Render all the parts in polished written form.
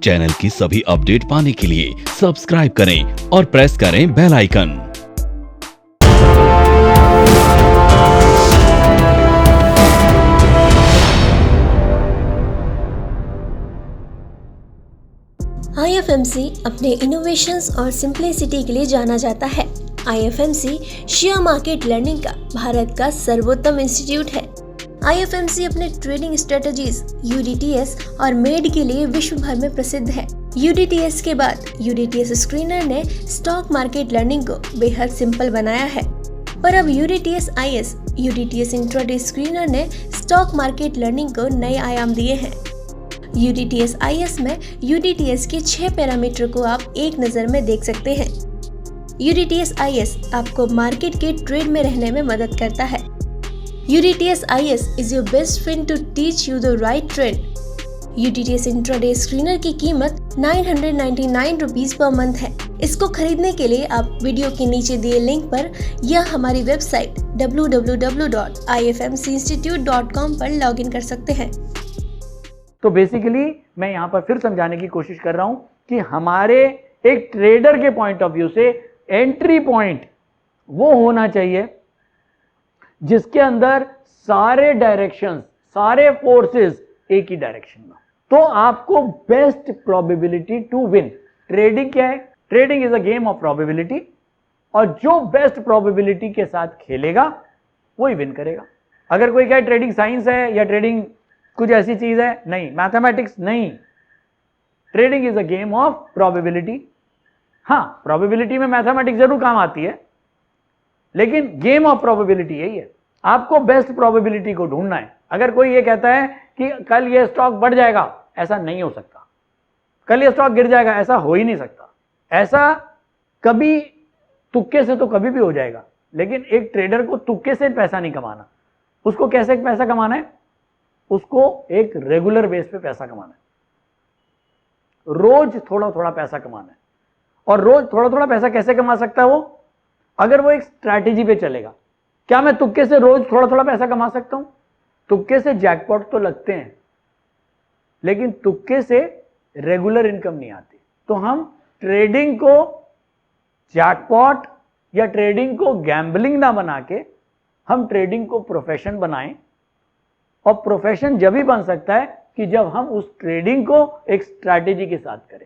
Channel की सभी update पाने के लिए सब्सक्राइब करें और प्रेस करें बेल आइकन। IFMC अपने इनोवेशंस और सिंप्लिसिटी के लिए जाना जाता है। IFMC शेयर मार्केट लर्निंग का भारत का सर्वोत्तम इंस्टीट्यूट है। IFMC अपने ट्रेडिंग स्ट्रेटजीज UDTS और मेड के लिए विश्व भर में प्रसिद्ध है। UDTS के बाद UDTS स्क्रीनर ने स्टॉक मार्केट लर्निंग को बेहद सिंपल बनाया है। पर अब UDTS IS, UDTS intraday screener ने स्टॉक मार्केट लर्निंग को नए आयाम दिए हैं। UDTS IS में UDTS के 6 पैरामीटर को आप एक नज़र में देख सकते हैं। UDTS IS आपको मार्केट के ट्रेड में रहने में मदद करता है। UDTS IS is your best friend to teach you the right trend. UDTS intraday screener की कीमत 999 रुपीज पर मंथ है। इसको खरीदने के लिए आप वीडियो के नीचे दिए लिंक पर या हमारी वेबसाइट www.ifmcinstitute.com पर लॉगिन कर सकते हैं। तो बेसिकली मैं यहाँ पर फिर समझाने की कोशिश कर रहा हूँ कि हमारे एक ट्रेडर के पॉइंट ऑफ व्यू से एंट्री पॉइंट वो होना चाहिए जिसके अंदर सारे डायरेक्शंस, सारे फोर्सेस एक ही डायरेक्शन में। तो आपको best probability to win. Trading क्या है? Trading is a game of probability, और जो बेस्ट प्रोबेबिलिटी के साथ खेलेगा वही विन करेगा। अगर कोई कहे ट्रेडिंग साइंस है या ट्रेडिंग कुछ ऐसी चीज है, नहीं, मैथमेटिक्स नहीं। Trading is a game of probability. हाँ, प्रोबेबिलिटी में मैथमेटिक्स जरूर काम आती है, लेकिन गेम ऑफ प्रोबेबिलिटी यही है। आपको बेस्ट प्रोबेबिलिटी को ढूंढना है। अगर कोई ये कहता है कि कल ये स्टॉक बढ़ जाएगा, ऐसा नहीं हो सकता। कल ये स्टॉक गिर जाएगा, ऐसा हो ही नहीं सकता। ऐसा कभी तुक्के से तो कभी भी हो जाएगा, लेकिन एक ट्रेडर को तुक्के से पैसा नहीं कमाना। उसको कैसे पैसा कमाना है? उसको एक रेगुलर बेस पे पैसा कमाना है। रोज थोड़ा थोड़ा पैसा कमाना है। और रोज थोड़ा थोड़ा पैसा कैसे कमा सकता है वो? अगर वो एक स्ट्रैटेजी पे चलेगा। क्या मैं तुक्के से रोज थोड़ा थोड़ा पैसा कमा सकता हूं? तुक्के से जैकपॉट तो लगते हैं, लेकिन तुक्के से रेगुलर इनकम नहीं आती। तो हम ट्रेडिंग को जैकपॉट या ट्रेडिंग को गैम्बलिंग ना बना के हम ट्रेडिंग को प्रोफेशन बनाएं। और प्रोफेशन जब ही बन सकता है कि जब हम उस ट्रेडिंग को एक स्ट्रैटेजी के साथ करें।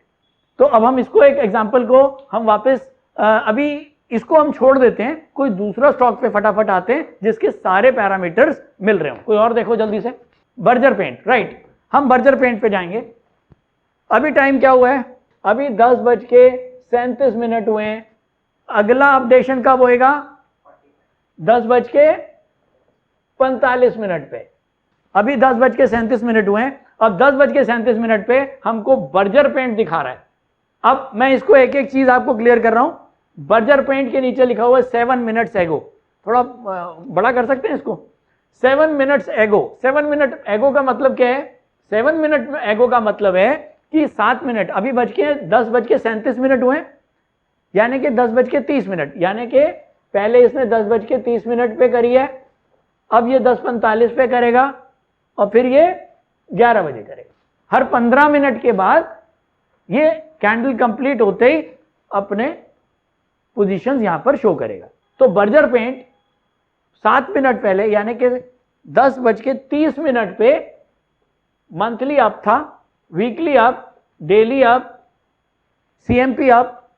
तो अब हम इसको एक एग्जांपल को हम वापस अभी इसको हम छोड़ देते हैं, कोई दूसरा स्टॉक पे फटाफट आते हैं जिसके सारे पैरामीटर्स मिल रहे हो। कोई और देखो जल्दी से। Berger paint, right. हम बर्जर पेंट पे जाएंगे। अभी टाइम क्या हुआ है? अभी 10:37 हुए हैं। अगला अपडेशन कब होएगा? 10:45 पे। अभी 10:37 हुए हैं। अब 10:37 पे हमको बर्जर पेंट दिखा रहा है। अब मैं इसको एक एक चीज आपको क्लियर कर रहा हूं। बर्जर पेंट के नीचे लिखा हुआ है 7 मिनट्स एगो। थोड़ा बड़ा कर सकते हैं इसको। 7 मिनट्स एगो। 7 मिनट एगो का मतलब क्या है? 7 मिनट एगो का मतलब है कि 7 मिनट, अभी 10:37 हुए, यानी कि 10:30, यानी कि पहले इसने 10:30 पे करी है, अब ये 10:45 पे करेगा, और फिर ये 11 बजे करेगा। हर 15 मिनट के बाद ये कैंडल कंप्लीट होते ही अपने पोजीशंस यहां पर शो करेगा। तो बर्जर पेंट 7 मिनट पहले, यानी कि 10:30 पे मंथली अप था, weekly up, daily up, CMP up,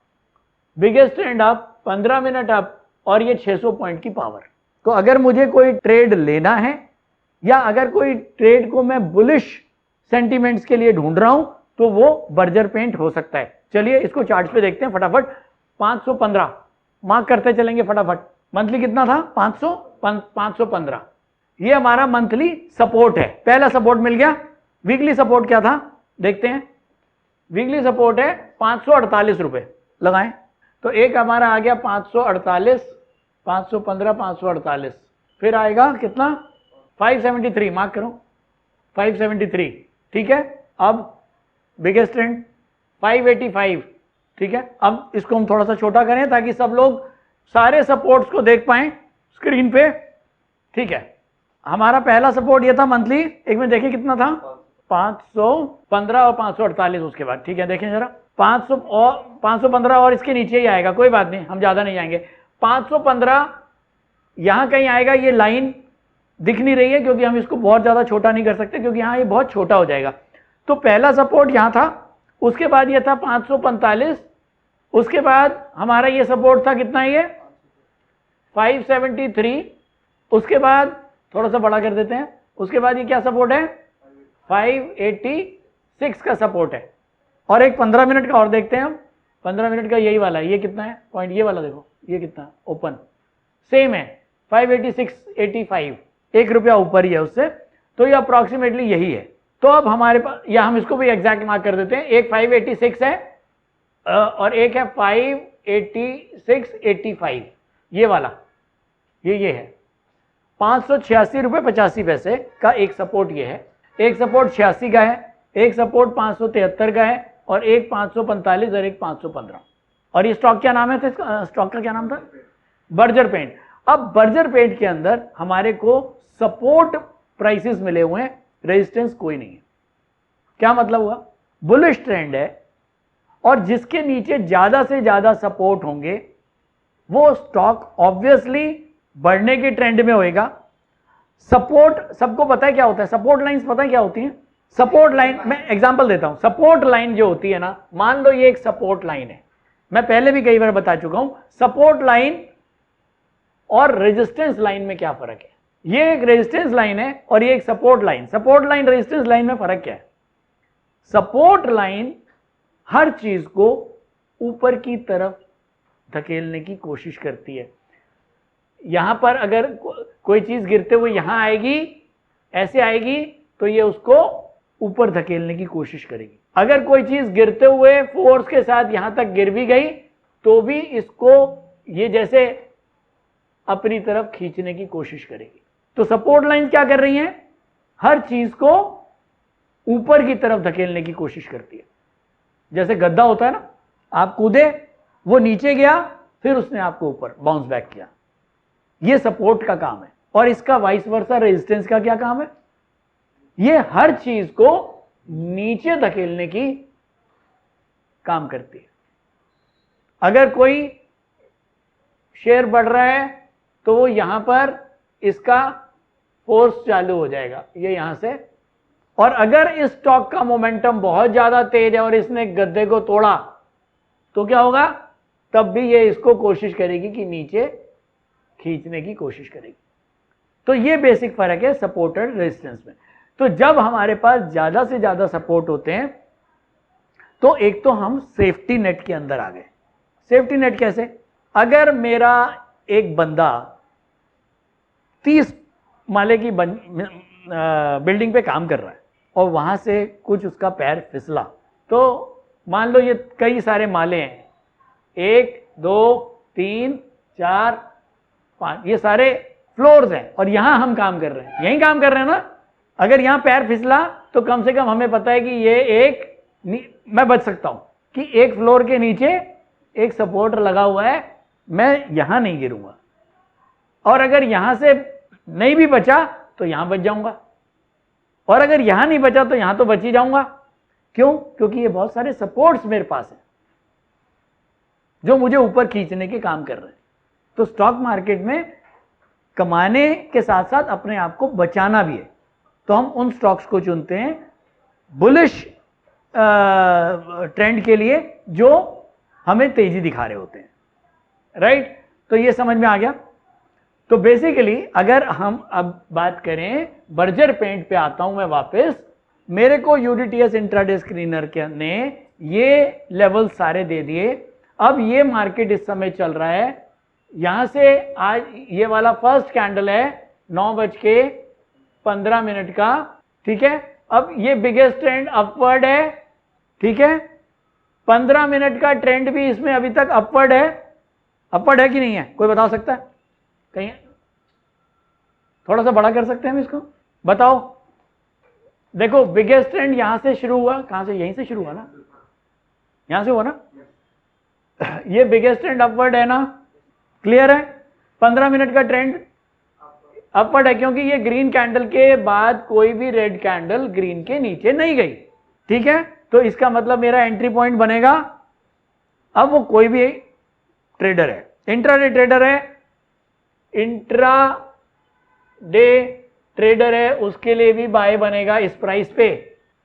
biggest trend up, 15 minute up, और ये 600 पॉइंट की पावर। तो अगर मुझे कोई ट्रेड लेना है, या अगर कोई ट्रेड को मैं बुलिश सेंटीमेंट्स के लिए ढूंढ रहा हूं, तो वो बर्जर पेंट हो सकता है। चलिए इसको चार्ट पे देखते हैं फटाफट। 515 मार्क करते चलेंगे फटाफट। मंथली कितना था? 515। ये हमारा मंथली सपोर्ट है। पहला सपोर्ट मिल गया। वीकली सपोर्ट क्या था देखते हैं। वीकली सपोर्ट है 548 रुपए। लगाएं तो एक हमारा आ गया 548, 515, 548। फिर आएगा कितना? 573। मार्क करो 573। ठीक है। अब बिगेस्ट ट्रेंड 585। ठीक है। अब इसको हम थोड़ा सा छोटा करें ताकि सब लोग सारे सपोर्ट्स को देख पाएं स्क्रीन पे। ठीक है। हमारा पहला सपोर्ट ये था मंथली, एक में देखिए कितना था? 515 और 548 उसके बाद, ठीक है। देखें जरा 500 और 515 और इसके नीचे ही आएगा, कोई बात नहीं, हम ज्यादा नहीं जाएंगे। 515 यहां कहीं आएगा, ये लाइन दिख नहीं रही है क्योंकि हम इसको बहुत ज्यादा छोटा नहीं कर सकते क्योंकि यहां ये बहुत छोटा हो जाएगा। तो पहला सपोर्ट यहां था, उसके बाद ये था 545, उसके बाद हमारा ये सपोर्ट था कितना, ये 573, उसके बाद थोड़ा सा बड़ा कर देते हैं, उसके बाद ये क्या सपोर्ट है, 586 का सपोर्ट है। और एक 15 मिनट का और देखते हैं हम, 15 मिनट का यही वाला है, ये कितना है पॉइंट, ये वाला देखो, ये कितना ओपन सेम है 586.85, 1 रुपया ऊपर ही है उससे, तो ये अप्रॉक्सीमेटली यही है। तो अब हमारे पास, या हम इसको भी एग्जैक्ट मार्क कर देते हैं, एक 586 है और एक है 586.85, ये वाला, ये है 586 रुपये 85 पैसे का एक सपोर्ट ये है, एक सपोर्ट 86 का है, एक सपोर्ट 573 का है, और एक 545 और एक 515। और ये स्टॉक क्या नाम है, स्टॉक का क्या नाम था, बर्जर पेंट। अब बर्जर पेंट के अंदर हमारे को सपोर्ट प्राइसेस मिले हुए हैं, रेजिस्टेंस कोई नहीं है। क्या मतलब हुआ, बुलिश ट्रेंड है और जिसके नीचे ज्यादा से ज्यादा सपोर्ट होंगे वो स्टॉक ऑब्वियसली बढ़ने के ट्रेंड में होएगा। सपोर्ट सबको पता है क्या होता है, सपोर्ट लाइंस पता है क्या होती हैं, सपोर्ट लाइन, मैं एग्जांपल देता हूं, सपोर्ट लाइन जो होती है ना, मान लो ये एक सपोर्ट लाइन है, मैं पहले भी कई बार बता चुका हूं, सपोर्ट लाइन और रेजिस्टेंस लाइन में क्या फर्क है। ये एक रेजिस्टेंस लाइन है और ये एक support line, support line resistance line में फर्क क्या है, सपोर्ट लाइन हर चीज को ऊपर की तरफ धकेलने की कोशिश करती है। यहां पर अगर कोई चीज गिरते हुए यहां आएगी, ऐसे आएगी, तो ये उसको ऊपर धकेलने की कोशिश करेगी। अगर कोई चीज गिरते हुए फोर्स के साथ यहां तक गिर भी गई तो भी इसको ये जैसे अपनी तरफ खींचने की कोशिश करेगी। तो सपोर्ट लाइन क्या कर रही हैं, हर चीज को ऊपर की तरफ धकेलने की कोशिश करती है। जैसे गद्दा होता है ना, आप कूदे, वो नीचे गया, फिर उसने आपको ऊपर बाउंस बैक किया, ये सपोर्ट का काम है। और इसका वाइस वर्सा रेजिस्टेंस का क्या काम है, ये हर चीज को नीचे धकेलने की काम करती है। अगर कोई शेयर बढ़ रहा है तो वो यहां पर इसका फोर्स चालू हो जाएगा, ये यहां से, और अगर इस स्टॉक का मोमेंटम बहुत ज्यादा तेज है और इसने गद्दे को तोड़ा तो क्या होगा, तब भी ये इसको कोशिश करेगी कि नीचे खींचने की कोशिश करेगी। तो ये बेसिक फर्क है सपोर्ट और रेजिस्टेंस में। तो जब हमारे पास ज्यादा से ज्यादा सपोर्ट होते हैं तो एक तो हम सेफ्टी नेट के अंदर आ गए। सेफ्टी नेट कैसे, अगर मेरा एक बंदा 30 माले की बिल्डिंग पे काम कर रहा है और वहां से कुछ उसका पैर फिसला, तो मान लो ये कई सारे माले हैं, 1 2 3 4 5, ये सारे फ्लोर्स हैं और यहां हम काम कर रहे हैं, यहीं काम कर रहे हैं ना। अगर यहां पैर फिसला तो कम से कम हमें पता है कि ये एक, मैं बच सकता हूं कि एक फ्लोर के नीचे एक सपोर्ट लगा हुआ है, मैं यहां नहीं गिरूंगा। और अगर यहां से नहीं भी बचा तो यहां बच जाऊंगा, और अगर यहां नहीं बचा तो यहां तो बच ही जाऊंगा। क्यों, क्योंकि ये बहुत सारे सपोर्ट्स मेरे पास हैं जो मुझे ऊपर खींचने के काम कर रहे हैं। तो स्टॉक मार्केट में कमाने के साथ साथ अपने आप को बचाना भी है, तो हम उन स्टॉक्स को चुनते हैं बुलिश ट्रेंड के लिए जो हमें तेजी दिखा रहे होते हैं, राइट। तो ये समझ में आ गया। तो बेसिकली अगर हम अब बात करें बर्जर पेंट पे आता हूं मैं वापस, मेरे को यूडीटीएस इंट्राडे स्क्रीनर के ने ये लेवल सारे दे दिए। अब ये मार्केट इस समय चल रहा है, यहां से आज ये वाला फर्स्ट कैंडल है 9:15 का, ठीक है। अब ये बिगेस्ट ट्रेंड अपवर्ड है, ठीक है। 15 मिनट का ट्रेंड भी इसमें अभी तक अपवर्ड है कि नहीं है, कोई बता सकता है, कहीं थोड़ा सा बड़ा कर सकते हैं हम इसको, बताओ। देखो बिगेस्ट ट्रेंड यहां से शुरू हुआ, कहां से, यहीं से शुरू हुआ ना, यहां से हुआ ना, ये बिगेस्ट ट्रेंड अपवर्ड है ना, क्लियर है। 15 मिनट का ट्रेंड अपवर्ड है क्योंकि ये ग्रीन कैंडल के बाद कोई भी रेड कैंडल ग्रीन के नीचे नहीं गई, ठीक है। तो इसका मतलब मेरा एंट्री पॉइंट बनेगा, अब वो कोई भी ट्रेडर है, इंट्राडे ट्रेडर है, इंट्राडे ट्रेडर है, उसके लिए भी बाय बनेगा इस प्राइस पे।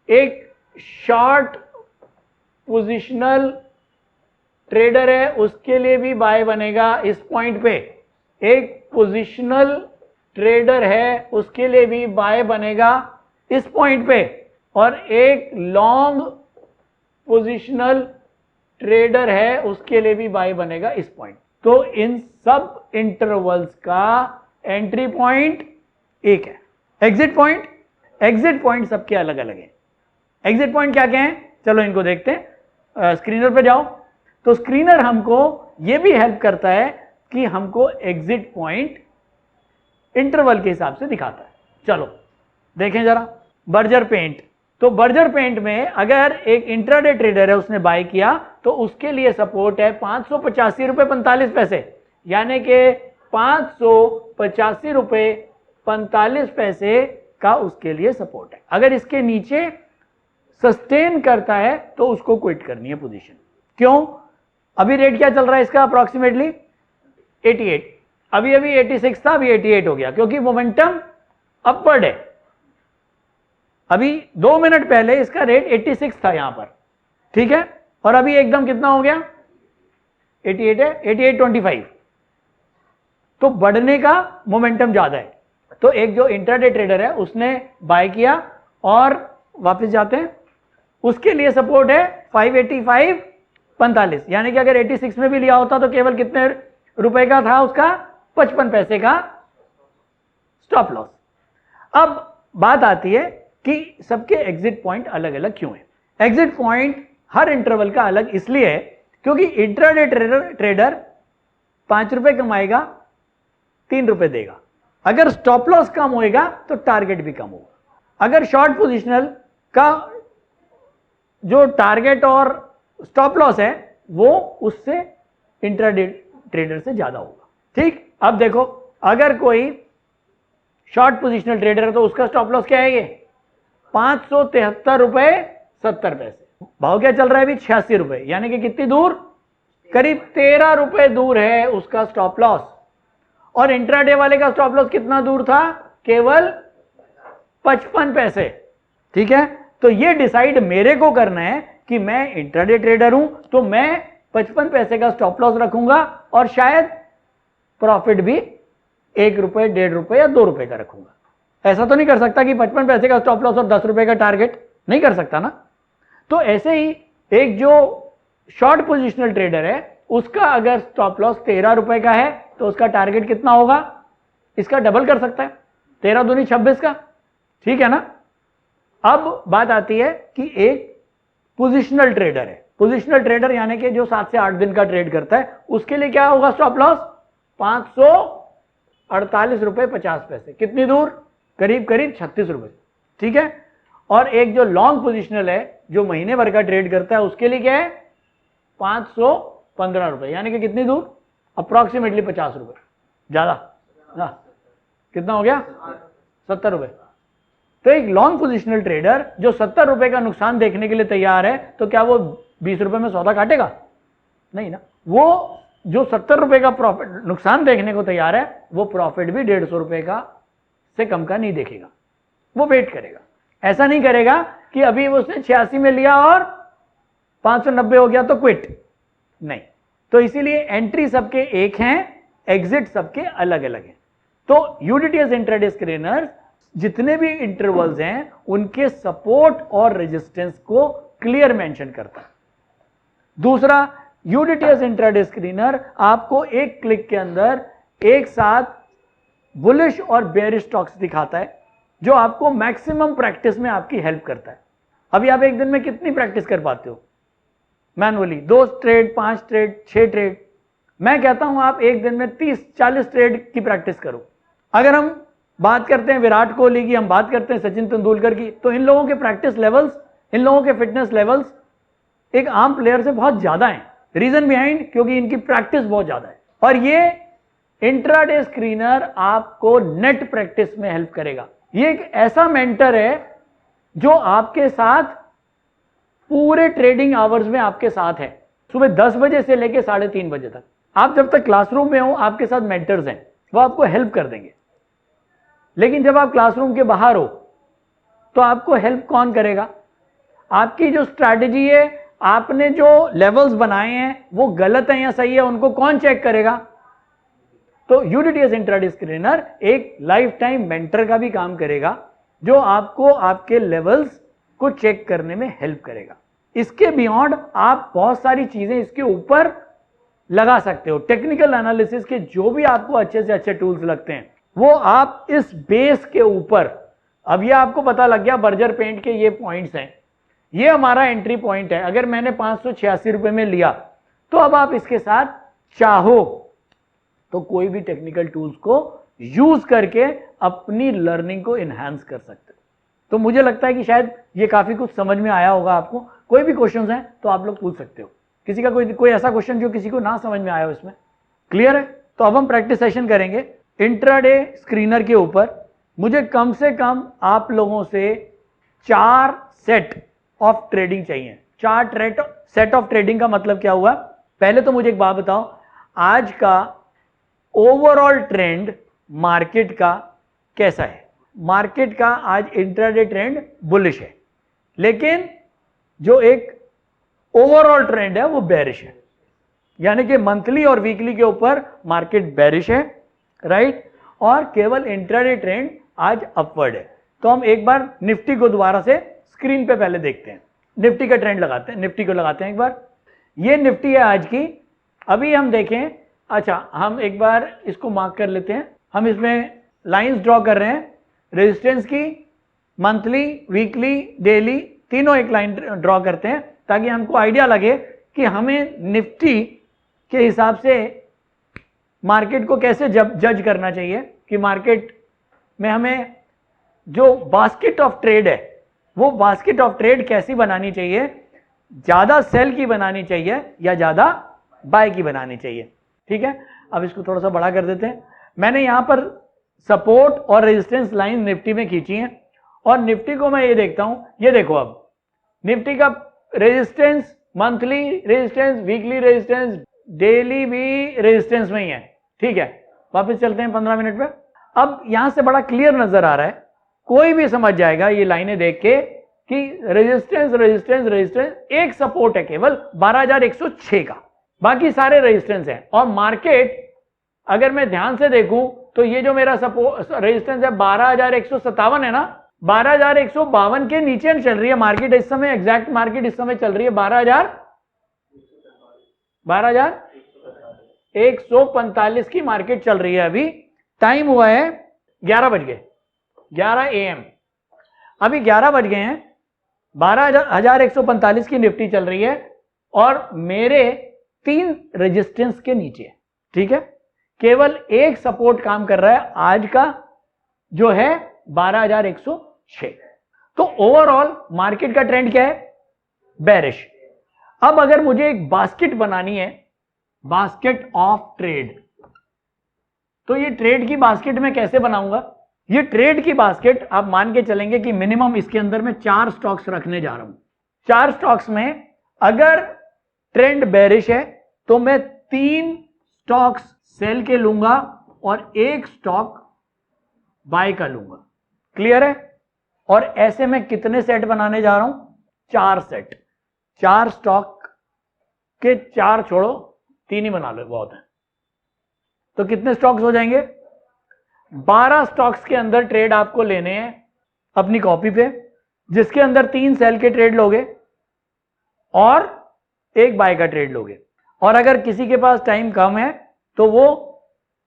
एक शॉर्ट पोजिशनल ट्रेडर है, उसके लिए भी बाय बनेगा इस पॉइंट पे। एक पोजिशनल ट्रेडर है, उसके लिए भी बाय बनेगा इस पॉइंट पे। और एक लॉन्ग पोजिशनल ट्रेडर है, उसके लिए भी बाय बनेगा इस पॉइंट। तो इन सब इंटरवल्स का एंट्री पॉइंट एक है। एग्जिट पॉइंट सबके अलग अलग है। एग्जिट पॉइंट क्या क्या है, चलो इनको देखते हैं। स्क्रीनर पे जाओ। तो स्क्रीनर हमको ये भी हेल्प करता है कि हमको एग्जिट पॉइंट इंटरवल के हिसाब से दिखाता है। चलो देखें जरा बर्जर पेंट। तो बर्जर पेंट में अगर एक इंट्राडे ट्रेडर है, उसने बाय किया, तो उसके लिए सपोर्ट है 585 रुपये 45 पैसे, यानी कि 585 रुपये 45 पैसे का उसके लिए सपोर्ट है। अगर इसके नीचे सस्टेन करता है तो उसको क्विट करनी है पोजीशन। क्यों? अभी रेट क्या चल रहा है इसका अप्रॉक्सीमेटली 88, अभी 86 था, अभी 88 हो गया, क्योंकि मोमेंटम अपवर्ड है। अभी 2 मिनट पहले इसका रेट 86 था यहां पर, ठीक है, और अभी एकदम कितना हो गया 88 है, 88.25। तो बढ़ने का मोमेंटम ज्यादा है। तो एक जो इंट्राडे ट्रेडर है उसने बाय किया, और वापस जाते हैं, उसके लिए सपोर्ट है 585.45, यानी कि अगर 86 में भी लिया होता तो केवल कितने रुपए का था उसका, 55 पैसे का स्टॉप लॉस। अब बात आती है कि सबके एग्जिट पॉइंट अलग अलग क्यों है। एग्जिट पॉइंट हर इंटरवल का अलग इसलिए है क्योंकि इंट्राडे ट्रेडर 5 रुपए कमाएगा, 3 रुपए देगा। अगर स्टॉप लॉस कम होएगा तो टारगेट भी कम होगा। अगर शॉर्ट पोजिशनल का जो टारगेट और स्टॉप लॉस है वो उससे इंट्राडे ट्रेडर से ज्यादा होगा, ठीक। अब देखो अगर कोई शॉर्ट पोजिशनल ट्रेडर है तो उसका स्टॉप लॉस क्या है, ये 573 रुपए 70 पैसे। भाव क्या चल रहा है अभी 86 रुपए, यानी कि कितनी दूर, करीब 13 रुपए दूर है उसका स्टॉप लॉस। और इंट्राडे वाले का स्टॉप लॉस कितना दूर था, केवल 55 पैसे, ठीक है। तो ये डिसाइड मेरे को करना है कि मैं इंट्राडे ट्रेडर हूं तो मैं 55 पैसे का स्टॉप लॉस रखूंगा, और शायद प्रॉफिट भी 1 रुपए, 1.5 रुपए या 2 रुपए का रखूंगा। ऐसा तो नहीं कर सकता कि 55 पैसे का स्टॉप लॉस और 10 रुपए का टारगेट, नहीं कर सकता ना। तो ऐसे ही एक जो शॉर्ट पोजिशनल ट्रेडर है उसका अगर स्टॉप लॉस 13 रुपए का है तो उसका टारगेट कितना होगा, इसका डबल कर सकता है, 13 दूनी 26 का, ठीक है ना। अब बात आती है कि एक पोजिशनल ट्रेडर है, पोजिशनल ट्रेडर यानी कि जो 7 से 8 दिन का ट्रेड करता है, उसके लिए क्या होगा स्टॉप लॉस 548 रुपए 50 पैसे, कितनी दूर, करीब करीब 36 रुपए, ठीक है। और एक जो लॉन्ग पोजिशनल है जो महीने भर का ट्रेड करता है उसके लिए क्या है 515 रुपए, यानी कि कितनी दूर, अप्रॉक्सीमेटली 50 रुपए ज्यादा ना, कितना हो गया 70 रुपए। तो एक लॉन्ग पोजिशनल ट्रेडर जो 70 रुपए का नुकसान देखने के लिए तैयार है, तो क्या वो 20 रुपए में सौदा काटेगा, नहीं ना। वो जो 70 रुपए का प्रॉफिट नुकसान देखने को तैयार है वो प्रॉफिट भी 150 रुपए का से कम का नहीं देखेगा, वो वेट करेगा। ऐसा नहीं करेगा कि अभी उसने 86 में लिया और 590 हो गया तो क्विट, नहीं। तो इसीलिए एंट्री सबके एक हैं, एग्जिट सबके अलग अलग हैं। तो यूडीटीएस इंट्राडे स्क्रीनर जितने भी इंटरवल्स हैं उनके सपोर्ट और रेजिस्टेंस को क्लियर मेंशन करता है। दूसरा, यूडीटीएस इंट्राडे स्क्रीनर आपको एक क्लिक के अंदर एक साथ बुलिश और बेयरिश स्टॉक्स दिखाता है, जो आपको मैक्सिमम प्रैक्टिस में आपकी हेल्प करता है। अभी आप एक दिन में कितनी प्रैक्टिस कर पाते हो मैनुअली, 2 ट्रेड, 5 ट्रेड, 6 ट्रेड। मैं कहता हूं आप एक दिन में 30-40 ट्रेड की प्रैक्टिस करो। अगर हम बात करते हैं विराट कोहली की, हम बात करते हैं सचिन तेंदुलकर की, तो इन लोगों के प्रैक्टिस लेवल्स, इन लोगों के फिटनेस लेवल्स एक आम प्लेयर से बहुत ज्यादा हैं। रीजन बिहाइंड, क्योंकि इनकी प्रैक्टिस बहुत ज्यादा है। और ये इंट्राडे स्क्रीनर आपको नेट प्रैक्टिस में हेल्प करेगा। ये एक ऐसा मेंटर है जो आपके साथ पूरे ट्रेडिंग आवर्स में आपके साथ है, सुबह 10 बजे से लेकर 3:30 बजे तक। आप जब तक क्लासरूम में हो आपके साथ मेंटर्स हैं, वो आपको हेल्प कर देंगे। लेकिन जब आप क्लासरूम के बाहर हो तो आपको हेल्प कौन करेगा? आपकी जो स्ट्रैटेजी है, आपने जो लेवल्स बनाए हैं वो गलत है या सही है, उनको कौन चेक करेगा? तो यूडीटीएस इंट्राडे स्क्रीनर एक लाइफ टाइम मेंटर का भी काम करेगा, जो आपको आपके लेवल्स को चेक करने में हेल्प करेगा। इसके बियॉन्ड आप बहुत सारी चीजें इसके ऊपर लगा सकते हो। टेक्निकल एनालिसिस के जो भी आपको अच्छे से अच्छे टूल्स लगते हैं वो आप इस बेस के ऊपर, अब ये आपको पता लग गया बर्जर पेंट के ये पॉइंट्स हैं, ये हमारा एंट्री पॉइंट है। अगर मैंने 586 रुपए में लिया तो अब आप इसके साथ चाहो तो कोई भी टेक्निकल टूल्स को यूज करके अपनी लर्निंग को एनहांस कर सकते हो। तो मुझे लगता है कि शायद ये काफी कुछ समझ में आया होगा आपको। कोई भी क्वेश्चंस हैं तो आप लोग पूछ सकते हो। किसी का कोई ऐसा क्वेश्चन जो किसी को ना समझ में आया हो इसमें? क्लियर है? तो अब हम प्रैक्टिस सेशन करेंगे इंट्राडे स्क्रीनर के ऊपर। मुझे कम से कम आप लोगों से 4 सेट ऑफ ट्रेडिंग चाहिए। 4 सेट ऑफ ट्रेडिंग का मतलब क्या हुआ? पहले तो मुझे एक बात बताओ, आज का ओवरऑल ट्रेंड मार्केट का कैसा है? मार्केट का आज इंट्राडे ट्रेंड बुलिश है, लेकिन जो एक ओवरऑल ट्रेंड है वो बेरिश है, यानी कि मंथली और वीकली के ऊपर मार्केट बेरिश है, राइट? और केवल इंट्राडे ट्रेंड आज अपवर्ड है। तो हम एक बार निफ्टी को दोबारा से स्क्रीन पे पहले देखते हैं। निफ्टी का ट्रेंड लगाते हैं, निफ्टी को लगाते हैं एक बार। ये निफ्टी है आज की। अभी हम देखें, अच्छा हम एक बार इसको मार्क कर लेते हैं। हम इसमें लाइंस ड्रॉ कर रहे हैं, रेजिस्टेंस की, मंथली, वीकली, डेली, तीनों एक लाइन ड्रॉ करते हैं ताकि हमको आइडिया लगे कि हमें निफ्टी के हिसाब से मार्केट को कैसे जज करना चाहिए, कि मार्केट में हमें जो बास्केट ऑफ ट्रेड है वो बास्केट ऑफ ट्रेड कैसी बनानी चाहिए, ज्यादा सेल की बनानी चाहिए या ज्यादा बाय की बनानी चाहिए। ठीक है, अब इसको थोड़ा सा बड़ा कर देते हैं। मैंने यहां पर सपोर्ट और रेजिस्टेंस लाइन निफ्टी में खींची है और निफ्टी को मैं ये देखता हूं, ये देखो अब निफ्टी का resistance, monthly resistance, weekly resistance, daily भी रेजिस्टेंस में ही है। ठीक है, वापस चलते हैं 15 मिनट में। अब यहां से बड़ा क्लियर नजर आ रहा है, कोई भी समझ जाएगा ये लाइनें देख के कि रेजिस्टेंस रेजिस्टेंस रेजिस्टेंस, एक सपोर्ट है केवल 12,106 का, बाकी सारे रेजिस्टेंस हैं। और मार्केट अगर मैं ध्यान से देखूं तो ये जो मेरा सपोर्ट रेजिस्टेंस है 12,157 है ना, 12,152 के नीचे चल रही है मार्केट इस समय। एग्जैक्ट मार्केट इस समय चल रही है 12,145 की मार्केट चल रही है। अभी टाइम हुआ है 11 बज गए, 11 AM। अभी 11 बज गए हैं, 12,145 की निफ्टी चल रही है और मेरे 3 रेजिस्टेंस के नीचे। ठीक है, केवल एक सपोर्ट काम कर रहा है आज का, जो है 12,106। तो ओवरऑल मार्केट का ट्रेंड क्या है? बेरिश। अब अगर मुझे एक बास्केट बनानी है, बास्केट ऑफ ट्रेड, तो ये ट्रेड की बास्केट में कैसे बनाऊंगा? ये ट्रेड की बास्केट आप मान के चलेंगे कि मिनिमम इसके अंदर मैं 4 स्टॉक्स रखने जा रहा हूं। 4 स्टॉक्स में अगर ट्रेंड बेरिश है तो मैं 3 स्टॉक्स सेल के लूंगा और 1 स्टॉक बाय का लूंगा। क्लियर है? और ऐसे में कितने सेट बनाने जा रहा हूं? 4 सेट। 4 स्टॉक के 4 छोड़ो, 3 ही बना लो, बहुत है। तो कितने स्टॉक्स हो जाएंगे? 12 स्टॉक्स के अंदर ट्रेड आपको लेने हैं अपनी कॉपी पे, जिसके अंदर 3 सेल के ट्रेड लोगे और 1 बाय का ट्रेड लोगे। और अगर किसी के पास टाइम कम है तो वो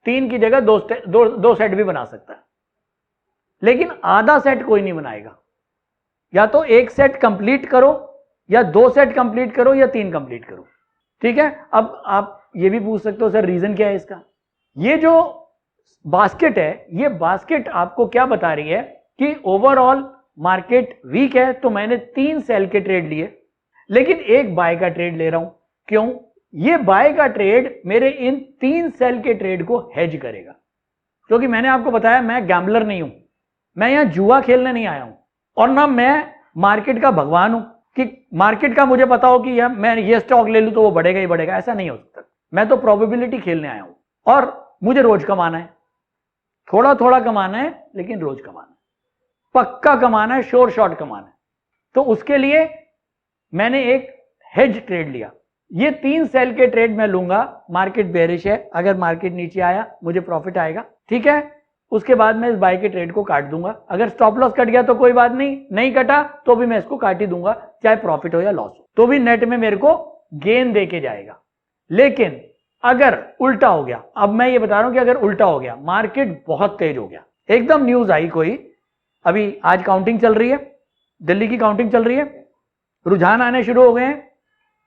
3 की जगह 2 सेट भी बना सकता है, लेकिन आधा सेट कोई नहीं बनाएगा। या तो 1 सेट कंप्लीट करो, या 2 सेट कंप्लीट करो, या 3 कंप्लीट करो। ठीक है, अब आप ये भी पूछ सकते हो सर रीजन क्या है इसका? ये जो बास्केट है, ये बास्केट आपको क्या बता रही है कि ओवरऑल मार्केट वीक है, तो मैंने 3 सेल के ट्रेड लिए लेकिन 1 बाय का ट्रेड ले रहा हूं। क्यों? ये बाय का ट्रेड मेरे इन 3 सेल के ट्रेड को हेज करेगा, क्योंकि मैंने आपको बताया मैं गैम्बलर नहीं हूं, मैं यहां जुआ खेलने नहीं आया हूं, और ना मैं मार्केट का भगवान हूं कि मार्केट का मुझे पता हो कि मैं ये स्टॉक ले लूं तो वो बढ़ेगा ही बढ़ेगा, ऐसा नहीं हो सकता। मैं तो प्रोबेबिलिटी खेलने आया हूं और मुझे रोज कमाना है, थोड़ा थोड़ा कमाना है लेकिन रोज कमाना है, पक्का कमाना है, श्योर शॉट कमाना है। तो उसके लिए मैंने एक हेज ट्रेड लिया। ये 3 सेल के ट्रेड मैं लूंगा, मार्केट बेरिश है, अगर मार्केट नीचे आया मुझे प्रॉफिट आएगा, ठीक है। उसके बाद मैं इस बाय के ट्रेड को काट दूंगा, अगर स्टॉप लॉस कट गया तो कोई बात नहीं, नहीं कटा तो भी मैं इसको काट ही दूंगा, चाहे प्रॉफिट हो या लॉस हो, तो भी नेट में मेरे को गेन देके जाएगा। लेकिन अगर उल्टा हो गया, अब मैं ये बता रहा हूं कि अगर उल्टा हो गया, मार्केट बहुत तेज हो गया, एकदम न्यूज आई कोई, अभी आज काउंटिंग चल रही है, दिल्ली की काउंटिंग चल रही है, रुझान आने शुरू हो गए हैं,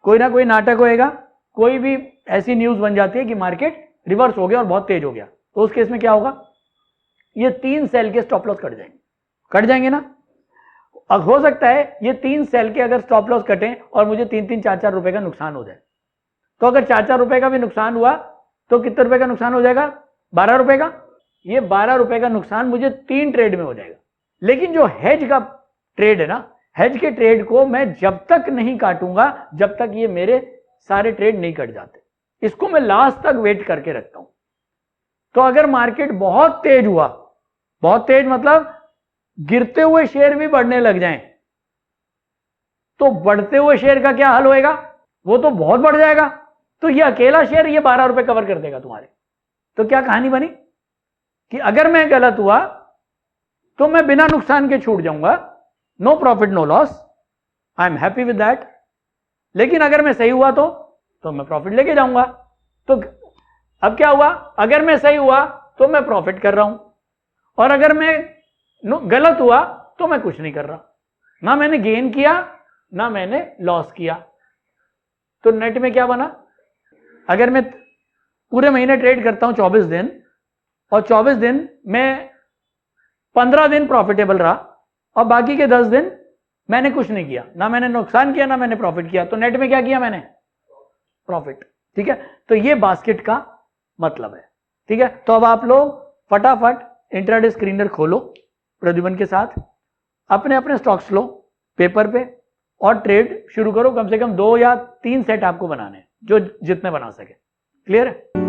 कोई ना कोई नाटक होएगा, कोई भी ऐसी न्यूज बन जाती है कि मार्केट रिवर्स हो गया और बहुत तेज हो गया, तो उस केस में क्या होगा, ये 3 सेल के स्टॉप लॉस कट जाएंगे ना। अब हो सकता है ये 3 सेल के अगर स्टॉप लॉस कटें और मुझे 3-3, 4-4 रुपए का नुकसान हो जाए, तो अगर 4-4 रुपए का भी नुकसान हुआ तो कितने रुपए का नुकसान हो जाएगा, 12 रुपए का। ये 12 रुपए का नुकसान मुझे 3 ट्रेड में हो जाएगा। लेकिन जो हेज का ट्रेड है ना, हेज के ट्रेड को मैं जब तक नहीं काटूंगा जब तक ये मेरे सारे ट्रेड नहीं कट जाते, इसको मैं लास्ट तक वेट करके रखता हूं। तो अगर मार्केट बहुत तेज हुआ, बहुत तेज मतलब गिरते हुए शेयर भी बढ़ने लग जाएं, तो बढ़ते हुए शेयर का क्या हाल होएगा, वो तो बहुत बढ़ जाएगा, तो ये अकेला शेयर ये 12 रुपए कवर कर देगा तुम्हारे। तो क्या कहानी बनी कि अगर मैं गलत हुआ तो मैं बिना नुकसान के छूट जाऊंगा, no profit no loss, I am happy with that. लेकिन अगर मैं सही हुआ तो मैं प्रॉफिट लेके जाऊंगा। तो अब क्या हुआ, अगर मैं सही हुआ तो मैं प्रॉफिट कर रहा हूं, और अगर मैं गलत हुआ तो मैं कुछ नहीं कर रहा, ना मैंने गेन किया ना मैंने लॉस किया। तो नेट में क्या बना, अगर मैं पूरे महीने ट्रेड करता हूं 24 दिन, और 24 दिन में 15 दिन प्रॉफिटेबल रहा और बाकी के 10 दिन मैंने कुछ नहीं किया, ना मैंने नुकसान किया ना मैंने प्रॉफिट किया, तो नेट में क्या किया मैंने, प्रॉफिट। ठीक है, तो ये बास्केट का मतलब है। ठीक है, तो अब आप लोग फटाफट इंट्राडे स्क्रीनर खोलो प्रद्युमन के साथ, अपने अपने स्टॉक्स लो पेपर पे और ट्रेड शुरू करो। कम से कम 2 या 3 सेट आपको बनाने हैं, जो जितने बना सके। क्लियर है?